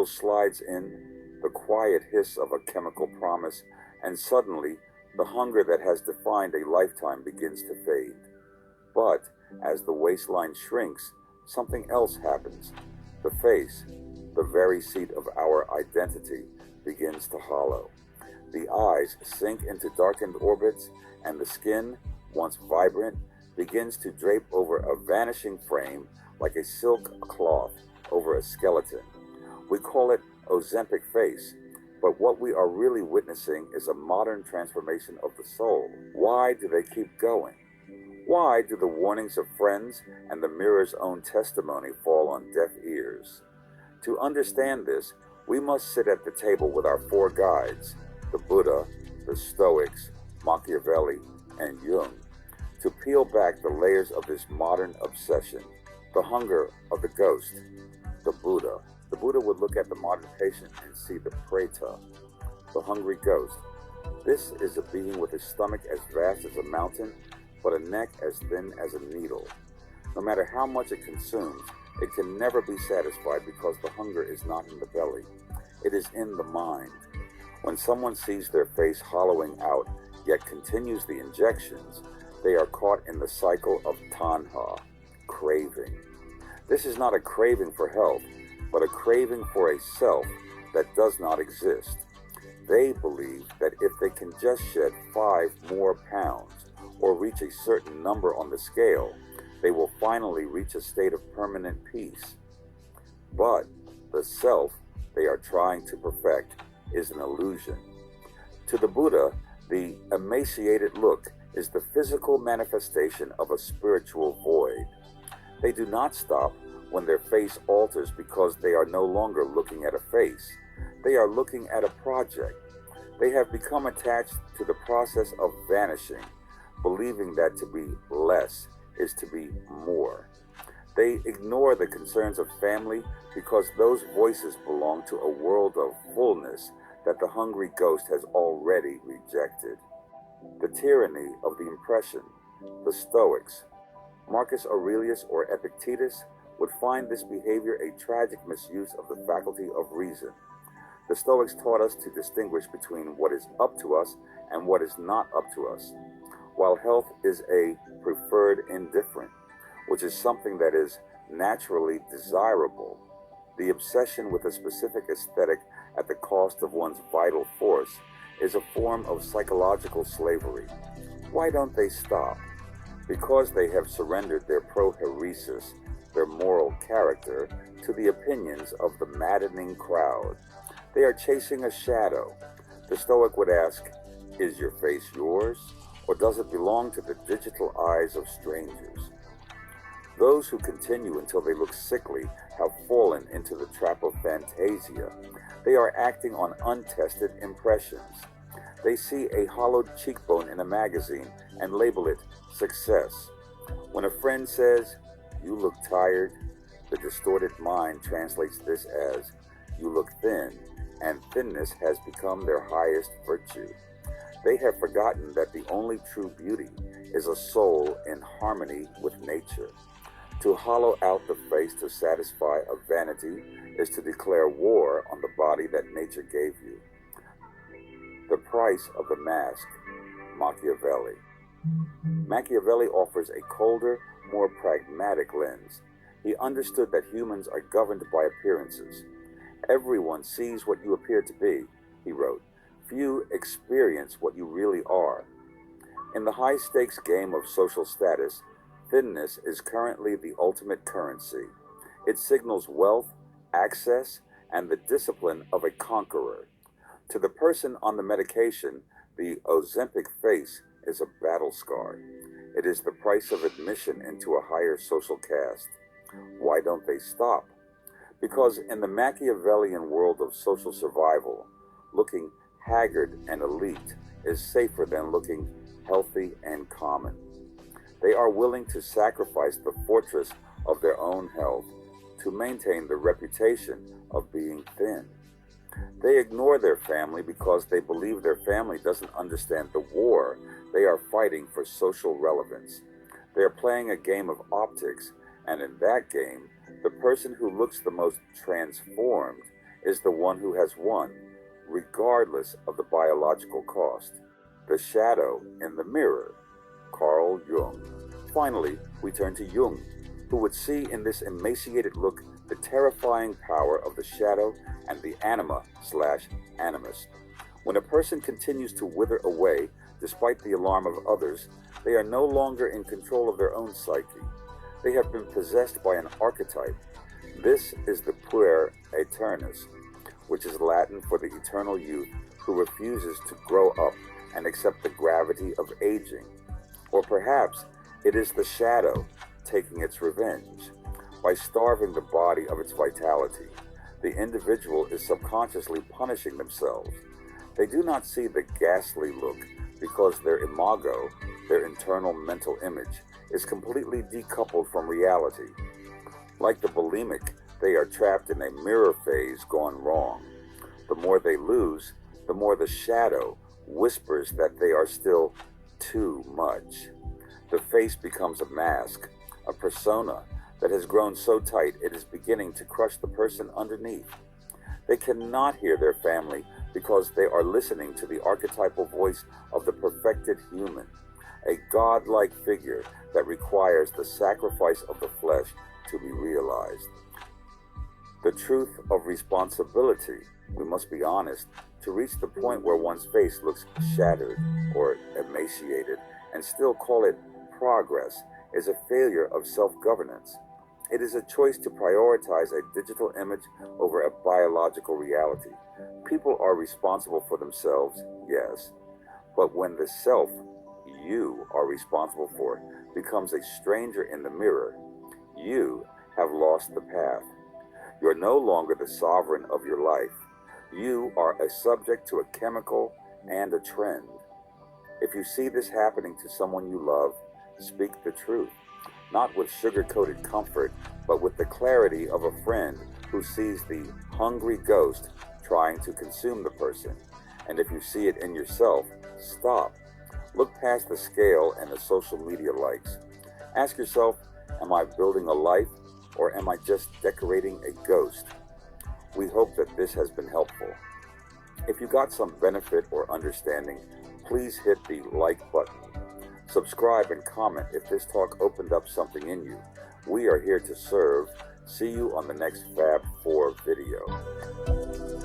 slides in, the quiet hiss of a chemical promise, and suddenly the hunger that has defined a lifetime begins to fade. But as the waistline shrinks, something else happens. The face, the very seat of our identity, begins to hollow. The eyes sink into darkened orbits, and the skin, once vibrant, begins to drape over a vanishing frame like a silk cloth over a skeleton. We call it OZEMPIC face, but what we are really witnessing is a modern transformation of the soul. Why do they keep going? Why do the warnings of friends and the mirror's own testimony fall on deaf ears? To understand this, we must sit at the table with our four guides, the Buddha, the Stoics, Machiavelli, and Jung, to peel back the layers of this modern obsession. The hunger of the ghost, the Buddha. The Buddha would look at the modern patient and see the preta, the hungry ghost. This is a being with a stomach as vast as a mountain, but a neck as thin as a needle. No matter how much it consumes, it can never be satisfied because the hunger is not in the belly. It is in the mind. When someone sees their face hollowing out, yet continues the injections, they are caught in the cycle of tanha, craving. This is not a craving for health, but a craving for a self that does not exist. They believe that if they can just shed 5 more pounds or reach a certain number on the scale, they will finally reach a state of permanent peace. But the self they are trying to perfect is an illusion. To the Buddha, the emaciated look is the physical manifestation of a spiritual void. They do not stop when their face alters because they are no longer looking at a face. They are looking at a project. They have become attached to the process of vanishing, believing that to be less is to be more. They ignore the concerns of family because those voices belong to a world of fullness that the hungry ghost has already rejected. The tyranny of the impression, the Stoics. Marcus Aurelius or Epictetus would find this behavior a tragic misuse of the faculty of reason. The Stoics taught us to distinguish between what is up to us and what is not up to us, while health is a preferred indifferent, which is something that is naturally desirable. The obsession with a specific aesthetic at the cost of one's vital force is a form of psychological slavery. Why don't they stop? Because they have surrendered their proheresis, their moral character, to the opinions of the maddening crowd. They are chasing a shadow. The Stoic would ask, is your face yours, or does it belong to the digital eyes of strangers? Those who continue until they look sickly have fallen into the trap of fantasia. They are acting on untested impressions. They see a hollowed cheekbone in a magazine and label it success. When a friend says, "You look tired," the distorted mind translates this as, "You look thin," and thinness has become their highest virtue. They have forgotten that the only true beauty is a soul in harmony with nature. To hollow out the face to satisfy a vanity is to declare war on the body that nature gave you. The price of the mask, Machiavelli. Machiavelli offers a colder, more pragmatic lens. He understood that humans are governed by appearances. Everyone sees what you appear to be, he wrote. Few experience what you really are. In the high-stakes game of social status, thinness is currently the ultimate currency. It signals wealth, access, and the discipline of a conqueror. To the person on the medication, the Ozempic face is a battle scar. It is the price of admission into a higher social caste. Why don't they stop? Because in the Machiavellian world of social survival, looking haggard and elite is safer than looking healthy and common. They are willing to sacrifice the fortress of their own health to maintain the reputation of being thin. They ignore their family because they believe their family doesn't understand the war they are fighting for social relevance. They are playing a game of optics, and in that game, the person who looks the most transformed is the one who has won, regardless of the biological cost. The shadow in the mirror, Carl Jung. Finally, we turn to Jung, who would see in this emaciated look the terrifying power of the shadow and the anima/animus. When a person continues to wither away, despite the alarm of others, they are no longer in control of their own psyche. They have been possessed by an archetype. This is the puer aeternus, which is Latin for the eternal youth who refuses to grow up and accept the gravity of aging. Or perhaps it is the shadow taking its revenge. By starving the body of its vitality, the individual is subconsciously punishing themselves. They do not see the ghastly look because their imago, their internal mental image, is completely decoupled from reality. Like the bulimic, they are trapped in a mirror phase gone wrong. The more they lose, the more the shadow whispers that they are still too much. The face becomes a mask, a persona that has grown so tight it is beginning to crush the person underneath. They cannot hear their family because they are listening to the archetypal voice of the perfected human, a godlike figure that requires the sacrifice of the flesh to be realized. The truth of responsibility, we must be honest, to reach the point where one's face looks shattered or emaciated and still call it progress, is a failure of self-governance. It is a choice to prioritize a digital image over a biological reality. People are responsible for themselves, yes, but when the self you are responsible for becomes a stranger in the mirror, you have lost the path. You're no longer the sovereign of your life. You are a subject to a chemical and a trend. If you see this happening to someone you love, speak the truth, not with sugar-coated comfort, but with the clarity of a friend who sees the hungry ghost trying to consume the person. And if you see it in yourself, stop. Look past the scale and the social media likes. Ask yourself, am I building a life or am I just decorating a ghost? We hope that this has been helpful. If you got some benefit or understanding, please hit the like button. Subscribe and comment if this talk opened up something in you. We are here to serve. See you on the next Fab Four video.